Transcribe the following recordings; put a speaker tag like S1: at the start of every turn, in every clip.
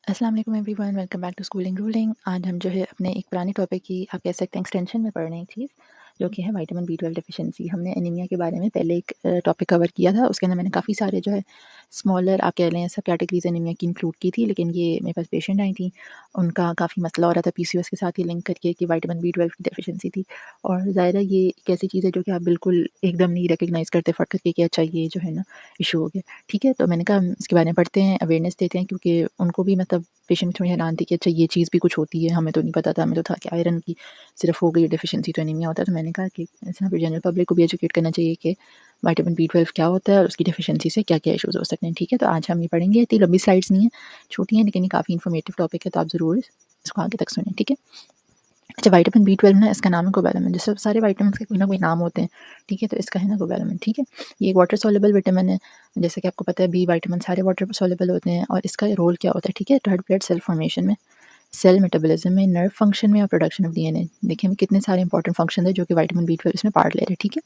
S1: अस्सलाम वालेकुम everyone, welcome back to schooling ruling. आज हम जो है अपने एक पुराने टॉपिक की आप कह सकते हैं एक्सटेंशन में पढ़ रहे हैं एक चीज़, जो कि है विटामिन बी 12 डेफिशिएंसी। हमने एनीमिया के बारे में पहले एक टॉपिक कवर किया था। उसके अंदर मैंने काफ़ी सारे जो है स्मॉलर आप कह लें सब कैटेगरीज एनीमिया की इंक्लूड की थी, लेकिन ये मेरे पास पेशेंट आई थी, उनका काफ़ी मसला हो रहा था पीसीओएस के साथ ही लिंक करके कि विटामिन बी 12 की डेफिशिएंसी थी। और ज़ाहिर है ये एक ऐसी चीज़ है जो कि आप बिल्कुल एकदम नहीं रिकग्नाइज़ करते फट करके कि अच्छा ये जो है ना इशू हो गया। ठीक है, तो मैंने कहा हम इसके बारे में पढ़ते हैं, अवेयरनेस देते हैं, क्योंकि उनको भी मतलब पेशेंट भी थोड़ी हैरान थी कि अच्छा ये चीज़ भी कुछ होती है, हमें तो नहीं पता था, हमें तो था कि आयरन की सिर्फ हो गई डेफिशिएंसी तो एनीमिया होता है। तो मैंने कहा कि इसमें फिर जनरल पब्लिक को भी एजुकेट करना चाहिए कि विटामिन बी 12 क्या होता है और उसकी डेफिशिएंसी से क्या क्या इशूज़ हो सकते हैं। ठीक है, तो आज हम ये पढ़ेंगे। इतनी लंबी स्लाइड्स नहीं है, छोटी हैं, लेकिन ये काफ़ी इन्फॉर्मेटिव टॉपिक है, तो आप ज़रूर इसको आगे तक सुनें। ठीक है। अच्छा, विटामिन बी 12 ना, इसका नाम है कोबैलामिन। जैसे सारे विटामिन के कोई ना कोई नाम होते हैं, ठीक है, तो इसका है ना कोबैलामिन। ठीक है, ये एक वाटर सॉल्युबल विटामिन है। जैसे कि आपको पता है बी विटामिन सारे वाटर सॉल्युबल होते हैं। और इसका रोल क्या होता है, ठीक है, रेड ब्लड सेल फॉर्मेशन में, सेल मेटाबॉलिज्म में, नर्व फंक्शन में और प्रोडक्शन ऑफ डीएनए। देखिए हमें कितने सारे इंपॉर्टेंट फंक्शन है जो कि विटामिन बी 12 इसमें पार्ट ले रहे हैं। ठीक है।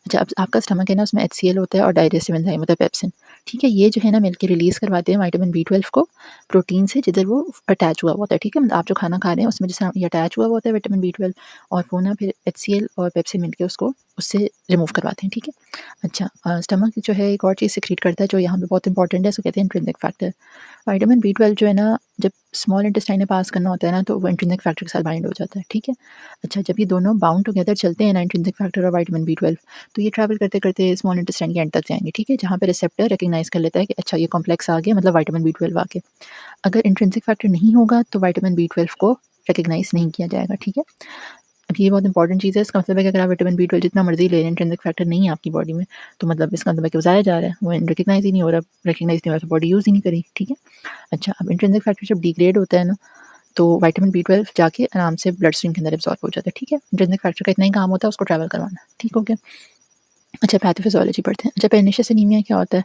S1: अच्छा, अब आपका स्टमक है ना, उसमें एचसीएल होता है और डाइजेस्टिव एंजाइम होता है पेप्सिन। ठीक है, ये जो है ना मिलकर रिलीज़ करवाते हैं विटामिन बी 12 को प्रोटीन से जिधर वो अटैच हुआ होता है। ठीक है, मतलब आप जो खाना खा रहे हैं उसमें जैसे ये अटैच हुआ होता है विटामिन बी 12, और वो ना फिर एचसीएल और पेप्सिन मिलकर उसको उससे रिमूव करवाते हैं। ठीक है। अच्छा, स्टमक जो है एक और चीज़ सिक्रीट करता है जो यहाँ पे बहुत इंपॉर्टेंट है, उसको कहते हैं इंट्रिंसिक फैक्टर। विटामिन बी 12 जो है ना, जब स्मॉल इंटेस्टाइन में पास करना होता है ना, तो वो इंट्रिंसिक फैक्टर के साथ बाइंड हो जाता है। ठीक है। अच्छा, जब ये दोनों बाउंड टुगेदर चलते हैं ना, इंट्रिंसिक फैक्टर और विटामिन बी 12, तो ये ट्रैवल करते करते स्मॉल इंटेस्टाइन के एंड तक जाएंगे। ठीक है, जहाँ पे रिसेप्टर रिकग्नाइज कर लेता है कि अच्छा ये कॉम्प्लेक्स आ गया, मतलब विटामिन बी 12 आ गया। अगर इंट्रिंसिक फैक्टर नहीं होगा तो विटामिन बी 12 को रिकग्नाइज नहीं किया जाएगा। ठीक है। अब ये बहुत इंपॉर्टेंट चीज़ है। इसका मतलब है कि अगर आप विटामिन बी 12 जितना मर्जी ले रहे हैं, इंट्रिंसिक फैक्टर नहीं है आपकी बॉडी में, तो मतलब इसका मतलब है कि वो ज़ाया जा रहा है, वो रिकग्नाइज ही नहीं हो रहा। रिकग्नाइज नहीं हो रहा तो बॉडी यूज़ ही नहीं करी। ठीक है। अच्छा, अब इंट्रिंसिक फैक्टर जब डिग्रेड होता है ना, तो विटामिन बी 12 जाके आराम से ब्लड स्ट्रीम के अंदर एब्जॉर्ब हो जाता है। ठीक है, इंट्रिंसिक फैक्टर का इतना ही काम होता है उसको ट्रैवल करवाना। ठीक हो गया। अच्छा, पैथोफिजियोलॉजी पढ़ते हैं। अच्छा, पर्निशियस एनीमिया क्या होता है?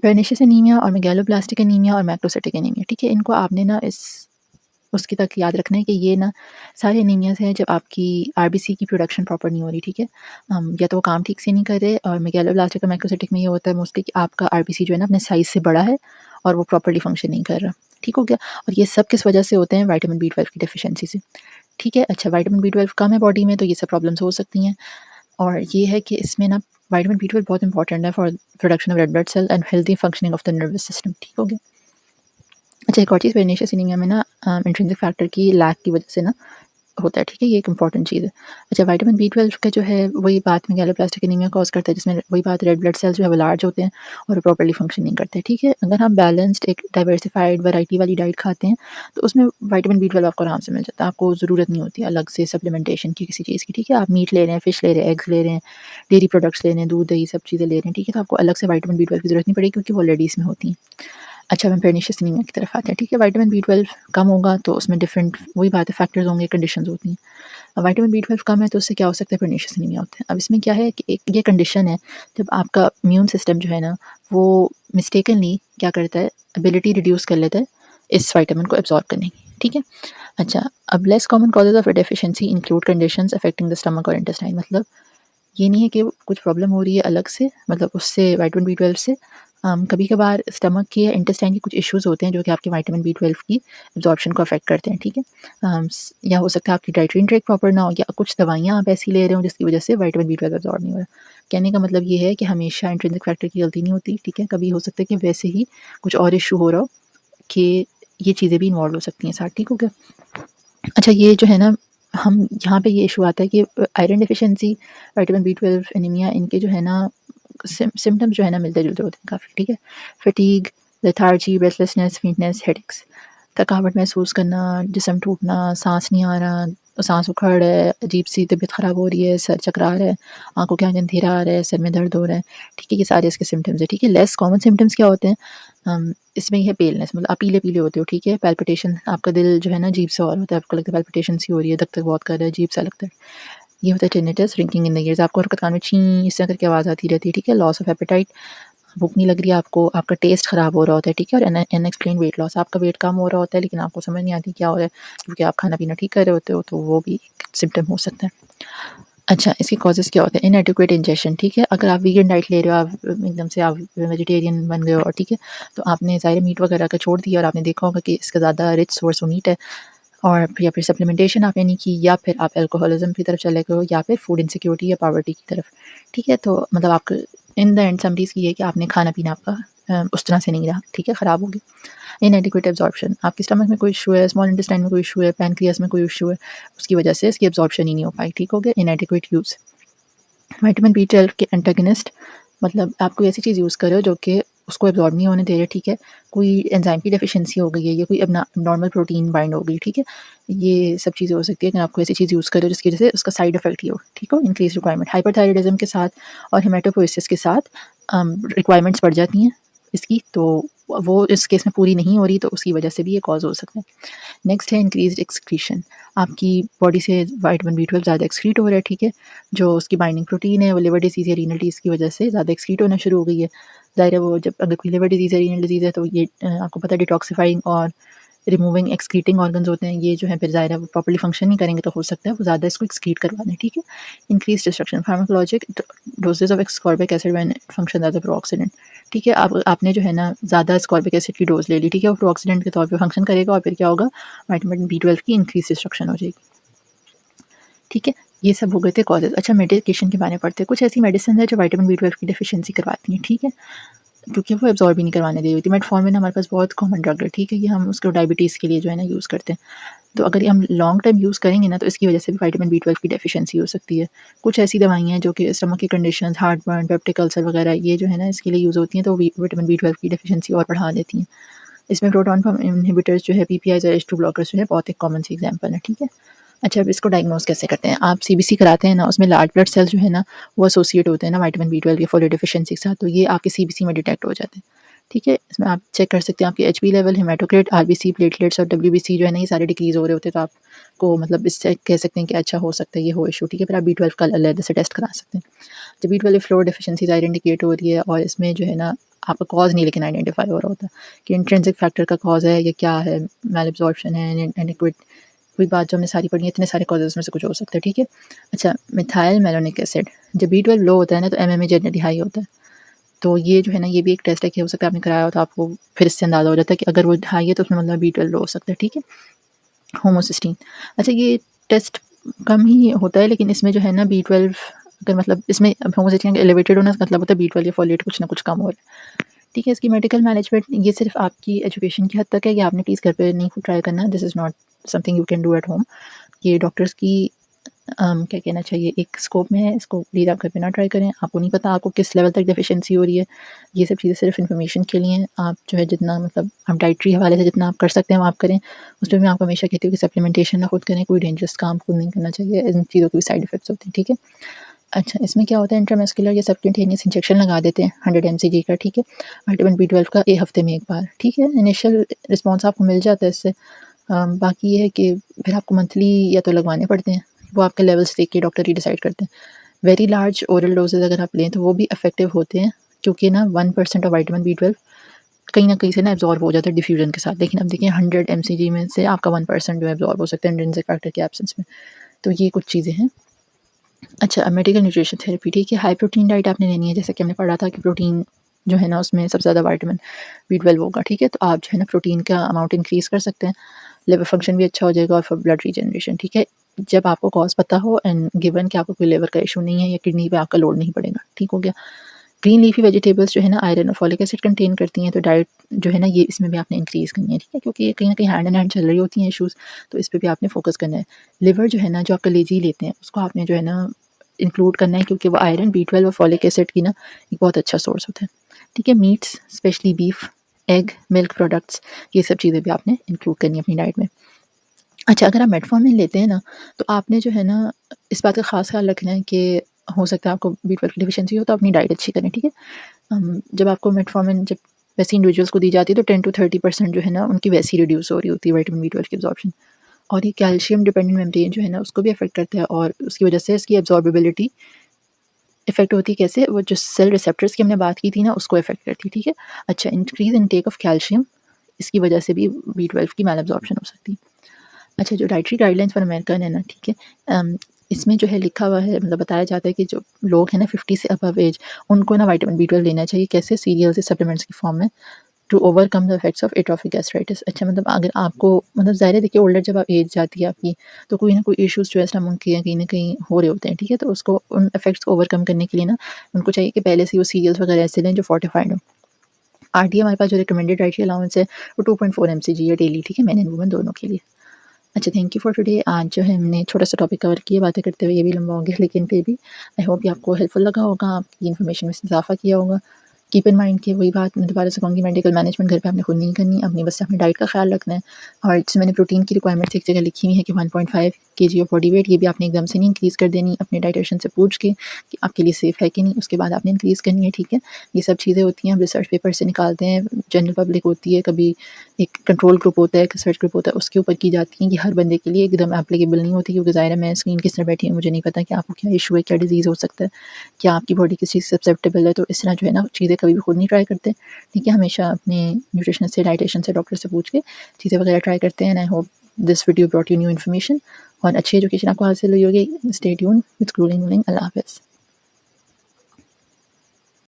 S1: पर्निशियस एनीमिया और मेगालोब्लास्टिक एनीमिया और मैक्रोसाइटिक एनीमिया, ठीक है, इनको आपने ना इस उसकी तक याद रखना है कि ये ना सारे एनीमियाज़ हैं जब आपकी आरबीसी की प्रोडक्शन प्रॉपर नहीं हो रही। ठीक है। या तो वो काम ठीक से नहीं कर रहे, और मेगालोब्लास्टिक और मैक्रोसाइटिक में ये होता है मोस्टली कि आपका आरबीसी जो है ना अपने साइज़ से बड़ा है और वो प्रॉपर्ली फंक्शन नहीं कर रहा। ठीक हो गया। और ये सब किस वजह से होते हैं? विटामिन बी 12 की डेफिशिएंसी से। ठीक है। अच्छा, विटामिन बी 12 कम है बॉडी में तो ये सब प्रॉब्लम्स हो सकती हैं। और ये है कि इसमें ना विटामिन बी 12 बहुत इंपॉर्टेंट है for production of red blood cell and healthy functioning of the nervous system. ठीक हो गया। अच्छा, एक और चीज़ पर्निशियस एनीमिया में ना इंट्रिंसिक फैक्टर की लैक की वजह से ना होता है। ठीक है, ये एक इंपॉर्टेंट चीज़ है। अच्छा, विटामिन बी 12 का जो है वही बात मेगालोब्लास्टिक एनीमिया कॉज करता है, जिसमें वही बात रेड ब्लड सेल्स जो है वो लार्ज होते हैं और प्रॉपर्ली फंक्शन नहीं करते। ठीक है, अगर हम बैलेंस्ड एक डाइवर्सिफाइड वैरायटी वाली डाइट खाते हैं तो उसमें विटामिन बी 12 आपको आराम से मिल जाता है। आपको ज़रूरत नहीं होती अलग से सप्लीमेंटेशन की किसी चीज़ की। ठीक है, आप मीट ले रहे हैं, फिश ले रहे हैं, एग्स ले रहे हैं, डेयरी प्रोडक्ट्स ले रहे हैं, दूध दही सब चीज़ें ले रहे हैं। ठीक है, तो आपको अलग से विटामिन बी 12 की ज़रूरत नहीं पड़ेगी क्योंकि वो ऑलरेडी इसमें होती हैं। अच्छा, हम पर्निशियस एनीमिया की तरफ आते हैं। ठीक है, विटामिन बी 12 कम होगा तो उसमें डिफरेंट वही बात है फैक्टर्स होंगे, कंडीशंस होती हैं। अब विटामिन बी 12 कम है तो उससे क्या हो सकता है? पर्निशियस एनीमिया होता है। अब इसमें क्या है कि एक ये कंडीशन है जब आपका इम्यून सिस्टम जो है ना वो मिस्टेकनली क्या करता है, एबिलिटी रिड्यूस कर लेता है इस विटामिन को एब्जॉर्ब करने की। ठीक है। अच्छा, अब less common causes of deficiency include conditions affecting the stomach और इंटेस्टाइन। मतलब ये नहीं है कि कुछ प्रॉब्लम हो रही है अलग से, मतलब उससे विटामिन बी 12 से कभी कभार स्टमक के या इंटेस्टाइन के कुछ इश्यूज होते हैं जो कि आपके विटामिन बी 12 की एब्जॉर्प्शन को अफेक्ट करते हैं। ठीक है। या हो सकता है आपकी डाइटरी इंटेक प्रॉपर ना हो, या कुछ दवाइयाँ आप ऐसी ले रहे हो जिसकी वजह से विटामिन बी 12 एब्जॉर्ब नहीं हो रहा। कहने का मतलब ये है कि हमेशा इंट्रिंसिक फैक्टर की गलती नहीं होती। ठीक है, कभी हो सकता है कि वैसे ही कुछ और इशू हो रहा हो कि ये चीज़ें भी इन्वॉल्व हो सकती हैं साथ। ठीक हो गया। अच्छा, ये जो है ना हम यहाँ पे ये इशू आता है कि iron deficiency, vitamin B 12, anaemia, इनके जो है ना सिम्टम्स जो है ना मिलते-जुलते होते हैं काफ़ी। ठीक है। Fatigue, lethargy, breathlessness, weakness, headaches, थकावट महसूस करना, जिस्म टूटना, साँस नहीं आ रहा, साँस उखड़ है, अजीब-सी तबीयत ख़राब हो रही है, सर चकरा रहा है, आँखों के आगे अंधेरा आ रहा है, सर में दर्द हो रहा है। ठीक है, ये सारे इसके सिम्टम्स हैं। ठीक है, लेस कॉमन सिम्टम्स क्या होते हैं? इसमें ये है पेलनेस, मतलब आप पीले-पीले होते हो। ठीक है, पैल्पिटेशन, आपका दिल जो है ना अजीब सा हो रहा होता है, आपको लगता है पैल्पिटेशन सी हो रही है, धक-धक बहुत कर रहा है, अजीब सा लगता है। ये होता है tinnitus, ringing in the years, आपको हरकत कान में ची इस तरह करके आवाज़ आती रहती है। ठीक है, लॉस ऑफ एपेटाइट, भूख नहीं लग रही है आपको, आपका टेस्ट ख़राब हो रहा होता है। ठीक है, और अनएक्सप्लेन्ड वेट लॉस, आपका वेट कम हो रहा होता है लेकिन आपको समझ नहीं आती क्या हो रहा है, क्योंकि आप खाना-पीना ठीक कर रहे होते हो, तो वो भी एक सिम्पटम हो सकता है। अच्छा, इसके कॉजेज़ क्या होते हैं? इनएडेक्वेट इंजेशन, ठीक है? अगर आप वीगन डाइट ले रहे हो, आप एकदम से आप वेजिटेरियन बन गए हो और ठीक है, तो आपने ज़ाहिर मीट वगैरह का छोड़ दिया और आपने देखा होगा कि इसका ज़्यादा रिच सोर्स मीट है, और या फिर सप्लीमेंटेशन आपने नहीं की, या फिर आप अल्कोहलिज़्म की तरफ चले गए हो, या फिर फूड इनसिक्योरिटी या पॉवर्टी की तरफ, ठीक है? तो मतलब आपको इन द एंड समरी इसकी ये है कि आपने खाना-पीना आपका उस तरह से नहीं रहा, ठीक है? ख़राब हो गया। इनएडिक्वेट एब्ज़ॉर्प्शन, आपके स्टमक में कोई इश्यू है, स्मॉल इंटेस्टाइन में कोई इश्यू है, पैनक्रियाज़ में कोई इश्यू है, उसकी वजह से इसकी एब्ज़ॉर्प्शन ही नहीं हो पाई, ठीक हो गया? इनएडिक्वेट यूज़। विटामिन बी 12 के एंटागनिस्ट, मतलब आप कोई ऐसी चीज़ यूज़ कर रहे हो जो कि उसको एब्ज़ॉर्ब नहीं होने दे रहे, ठीक है? कोई एंजाइम की डेफिशिएंसी हो गई है, या कोई नॉर्मल प्रोटीन बाइंड हो गई, ठीक है? ये सब चीज़ें हो सकती है अगर आप कोई ऐसी चीज़ यूज़ कर रहे हो जिसकी वजह से उसका साइड इफ़ेक्ट ही हो, ठीक हो? इंक्रीज़ रिक्वायरमेंट, हाइपरथायरायडिज़्म के साथ और हेमेटोपोइसिस के साथ रिक्वायरमेंट्स बढ़ जाती हैं इसकी, तो वो इस केस में पूरी नहीं हो रही, तो उसकी वजह से भी ये कॉज़ हो सकता है। नेक्स्ट है इंक्रीज्ड एक्सक्रीशन, आपकी बॉडी से विटामिन बी 12 ज़्यादा एक्सक्रीट हो रहा है, ठीक है? जो उसकी बाइंडिंग प्रोटीन है वो लिवर डिजीज़ या रीनल डिजीज़ की वजह से ज़्यादा एक्सक्रीट होना शुरू हो गई है। ज़ाहिर है वो जब अगर कोई लिवर डिजीज़ या रीनल डिजीज़ है तो ये आपको पता है डिटॉक्सिफाइंग और रिमूविंग एक्सक्रीटिंग ऑर्गन्स होते हैं, ये जो है फिर ज़ाहिर है वो प्रॉपर्ली फंक्शन नहीं करेंगे, तो हो सकता है वो ज़्यादा इसको एक्सक्रीट करवा दें, ठीक है? Increase destruction, pharmacologic dosage of ascorbic acid when it function as a prooxidant, ठीक है? आपने जो है ना ज़्यादा एस्कॉर्बिक एसिड की डोज़ ले ली, ठीक है? वो प्रोऑक्सीडेंट के तौर पे फंक्शन करेगा और फिर क्या होगा, विटामिन बी 12 की इंक्रीज़ डिस्ट्रक्शन हो जाएगी, ठीक है? ये सब हो गए थे कॉजेज़। अच्छा, मेडिकेशन के बारे में पढ़ते हैं। कुछ ऐसी मेडिसिन है जो विटामिन बी 12 की डेफिशिएंसी करवाती हैं, ठीक है? क्योंकि वो एब्ज़ॉर्ब ही नहीं करवाने दे रही होती। मेटफॉर्मिन हमारे पास बहुत कॉमन ड्रग है, ठीक है? ये हम उसको डायबिटीज़ के लिए जो है ना यूज़ करते हैं। तो अगर ये हम लॉन्ग टाइम यूज़ करेंगे ना, तो इसकी वजह से भी विटामिन बी 12 की डेफिशिएंसी हो सकती है। कुछ ऐसी दवाइयाँ हैं जो कि स्टमक की कंडीशंस, हार्ट-बर्न, पेप्टिक अल्सर वगैरह, ये जो है ना इसके लिए यूज़ होती हैं, तो विटामिन बी 12 की डेफिशिएंसी और बढ़ा देती हैं। इसमें प्रोटॉन पम्प इन्हिबिटर्स जो है, पीपीआईज़ और H2 ब्लॉकर्स जो है बहुत एक कॉमन सी एग्ज़ाम्पल है, ठीक है? अच्छा, अब इसको डायग्नोज़ कैसे करते हैं? आप सीबीसी कराते हैं ना, उसमें लार्ज ब्लड सेल्स जो है ना, वो एसोसिएट होते हैं ना विटामिन बी 12 या फोलेट डेफिशिएंसी के साथ, तो ये आपके सीबीसी में डिटेक्ट हो जाते हैं, ठीक है? इसमें आप चेक कर सकते हैं आपके HB level, haematocrit, RBC, platelets और डब्ल्यूबीसी जो है ना, ये सारे डिक्रीज़ हो रहे होते हैं, तो आपको मतलब इससे कह सकते हैं कि अच्छा हो सकता है ये हो इश्यू, ठीक है? फिर आप बी 12 का अलग से टेस्ट करा सकते हैं। जब बी 12 फ्लोर डेफिशिएंसी ज़ाहिर इंडिकेट हो रही है और इसमें जो है ना आपका कॉज़ नहीं लेकिन आइडेंटिफाई हो रहा होता कि इंट्रिंसिक फैक्टर का कॉज़ है या क्या है, मैलअब्सॉर्प्शन है, इनएडेक्वेट, कोई बात जो हमने सारी पढ़ी है, इतने सारे कॉजेज़ में से कुछ हो सकता है, ठीक है? अच्छा, मिथाइल मैलोनिक एसिड, जब बी 12 लो होता है ना, तो एमएमए जनरली हाई होता है। तो ये जो है ना, ये भी एक टेस्ट है कि हो सकता है आपने कराया हो, तो आपको फिर इससे अंदाज़ा हो जाता है कि अगर वो हाई है, तो उसमें मतलब बी 12 लो हो सकता है, ठीक है? होमोसिस्टीन, अच्छा ये टेस्ट कम ही होता है, लेकिन इसमें जो है ना बी 12 अगर मतलब इसमें होमोसिस्टीन एलिवेटेड होना, इसका मतलब होता है बी 12 या फोलेट कुछ ना कुछ कम हो रहा है, ठीक है? इसकी मेडिकल मैनेजमेंट ये सिर्फ़ आपकी एजुकेशन की हद तक है, कि आपने प्लीज़ घर पे नहीं ट्राई करना, this is not something you can do at home. ये डॉक्टर्स की क्या कहना चाहिए, एक स्कोप में है, इसको प्लीज़ आप घर पे ना ट्राई करें। आपको नहीं पता आपको किस लेवल तक डेफिशिएंसी हो रही है। ये सब चीज़ें सिर्फ़ इन्फॉर्मेशन के लिए हैं। आप जो है जितना मतलब आप डाइटरी हवाले से जितना आप कर सकते हैं वो आप करें। उसमें मैं आपको हमेशा कहती हूँ कि सप्लीमेंटेशन ना खुद करें, कोई डेंजरस काम खुद नहीं करना चाहिए। इन चीज़ों के भी साइड इफ़ेक्ट्स होते हैं, ठीक है? अच्छा, इसमें क्या होता है, इंट्रामस्कुलर या सबक्यूटेनियस इंजेक्शन लगा देते हैं 100 एमसीजी का, ठीक है? विटामिन बी 12 का 1 हफ्ते में 1 बार, ठीक है? इनिशियल रिस्पॉन्स आपको मिल जाता है इससे। बाकी ये है कि फिर आपको मंथली या तो लगवाने पड़ते हैं, वो आपके लेवल्स देख के डॉक्टर ही डिसाइड करते हैं। वेरी लार्ज ओरल डोजेज़ अगर आप लें तो वो भी इफ़ेक्टिव होते हैं, क्योंकि ना 1% ऑफ विटामिन बी 12 कहीं न कहीं से ना एब्ज़ॉर्ब हो जाता है डिफ्यूज़न के साथ। लेकिन अब देखिए 100 एमसीजी में से आपका 1% जो है एब्ज़ॉर्ब हो सकता है इंट्रिंसिक फैक्टर के एब्सेंस में। तो ये कुछ चीज़ें हैं। अच्छा, मेडिकल न्यूट्रिशन थेरेपी, ठीक है? हाई प्रोटीन डाइट आपने लेनी है, जैसे कि हमने पढ़ा था कि प्रोटीन जो है ना उसमें सबसे ज़्यादा विटामिन बी 12 होगा, ठीक है? तो आप जो है ना प्रोटीन का अमाउंट इंक्रीज़ कर सकते हैं। लिवर फंक्शन भी अच्छा हो जाएगा और फॉर ब्लड रीजनरेशन, ठीक है? जब आपको कॉज़ पता हो एंड गिवन कि आपको कोई लिवर का इश्यू नहीं है या किडनी पे आपका लोड नहीं पड़ेगा, ठीक हो गया? ग्रीन लीफी वेजिटेबल्स जो है ना आयरन और फॉलिक एसिड कंटेन करती हैं, तो डाइट जो है ना ये इसमें भी आपने इंक्रीज़ करनी है, ठीक है? क्योंकि ये कहीं न कहीं हैंड इन हैंड चल रही होती हैं इश्यूज़, तो इस पे भी आपने फ़ोकस करना है। लिवर जो है ना, जो आप कलेजी लेते हैं, उसको आपने जो है ना इंक्लूड करना है, क्योंकि वो आयरन, बी 12 और फॉलिक एसिड की ना एक बहुत अच्छा सोर्स होता है, ठीक है? Meets, specially beef, egg, milk products, ये सब चीज़ें भी आपने इंक्लूड करनी है अपनी डाइट में। अच्छा, अगर आप मेटफॉर्मिन लेते हैं ना, तो आपने जो है ना इस बात का ख़ास ख़्याल रखना है कि हो सकता है आपको बी 12 की डेफिशिएंसी हो, तो अपनी डाइट अच्छी करें, ठीक है? जब आपको मेटफॉर्मिन जब वैसे इंडिविजुअल्स को दी जाती है, तो 10 टू 30% जो है ना उनकी वैसे ही रिड्यूस हो रही होती है विटामिन बी 12 की एब्ज़ॉर्प्शन, और ये कैल्शियम डिपेंडेंट मेम्ब्रेन जो है ना उसको भी अफ़ेक्ट करता है, और उसकी वजह से इसकी एब्ज़ॉर्बेबिलिटी इफ़ेक्ट होती है कैसे? वो जो सेल रिसेप्टर्स की हमने बात की थी ना उसको इफ़ेक्ट करती है, ठीक है? अच्छा, इंक्रीज़ इनटेक ऑफ कैल्शियम, इसकी वजह से भी बी 12 की मैल एब्ज़ॉर्प्शन हो सकती है। अच्छा, जो डाइटरी गाइडलाइंस फॉर अमेरिकन है ना, ठीक है? इसमें जो है लिखा हुआ है, मतलब बताया जाता है कि जो लोग हैं ना 50 से अबव एज, उनको ना विटामिन बी 12 लेना चाहिए। कैसे? सीरियल से सप्लीमेंट्स की फॉर्म में, to overcome the effects of atrophic gastritis. अच्छा, मतलब अगर आपको, मतलब ज़ाहिर है देखिए, ओल्डर जब आप एज जाती है आपकी, तो कोई ना कोई इश्यूज़ जो है स्टमक के कहीं न कहीं हो रहे होते हैं, ठीक है? तो उसको, उन इफेक्ट्स को ओवरकम करने के लिए ना उनको चाहिए कि पहले से वो सीरियल्स वगैरह ऐसे लें जो फोर्टिफाइड हों। आरडीए हमारे पास जो रिकमेंडेड डाइटरी अलाउंस है वो 2.4 एमसीजी है डेली, ठीक है? मेन एंड वुमेन दोनों के लिए। अच्छा, थैंक यू फॉर टुडे। आज जो है हमने छोटा-सा टॉपिक कवर किया, बातें करते हुए ये भी लंबा हो गया, लेकिन फिर भी आई होप ये आपको हेल्पफुल लगा होगा, आपकी इन्फॉर्मेशन में इज़ाफ़ा किया होगा। कीप इन माइंड कि वही बात मैं दोबारा से कहूँगी, मेडिकल मैनेजमेंट घर पे आपने खुद नहीं करनी, अपनी बस अपनी डाइट का ख़्याल रखना है। और जैसे मैंने प्रोटीन की रिक्वायरमेंट्स एक जगह लिखी हुई है कि 1.5 केजी ऑफ बॉडी वेट, ये भी आपने एकदम से नहीं इंक्रीज़ कर देनी, अपने डाइटिशियन से पूछ के कि आपके लिए सेफ़ है कि नहीं, उसके बाद आपने इंक्रीज़ करनी है, ठीक है? ये सब चीज़ें होती हैं, हम रिसर्च पेपर से निकालते हैं, जनरल पब्लिक होती है, कभी एक कंट्रोल ग्रुप होता है, एक रिसर्च ग्रुप होता है, उसके ऊपर की जाती हैं। ये हर बंदे के लिए एकदम एप्लीकेबल नहीं होती, क्योंकि ज़ाहिर है मैं स्क्रीन किस तरह बैठी हूँ, मुझे नहीं पता कि आपको क्या इश्यू है, क्या डिज़ीज़ हो सकता है, क्या आपकी बॉडी किस चीज़ से ससेप्टेबल है। तो इस तरह जो है ना चीज़ें कभी भी खुद नहीं ट्राई करते, ठीक है? हमेशा अपने न्यूट्रिशनिस्ट से, डायटीशियन से, डॉक्टर से पूछ के चीज़ें वगैरह ट्राई करते हैं। And I hope this video brought you new information और अच्छी एजुकेशन आपको हासिल हुई होगी। स्टे ट्यून्ड विद स्क्रूलिंग रूलिंग। अल्लाह हाफ़िज़।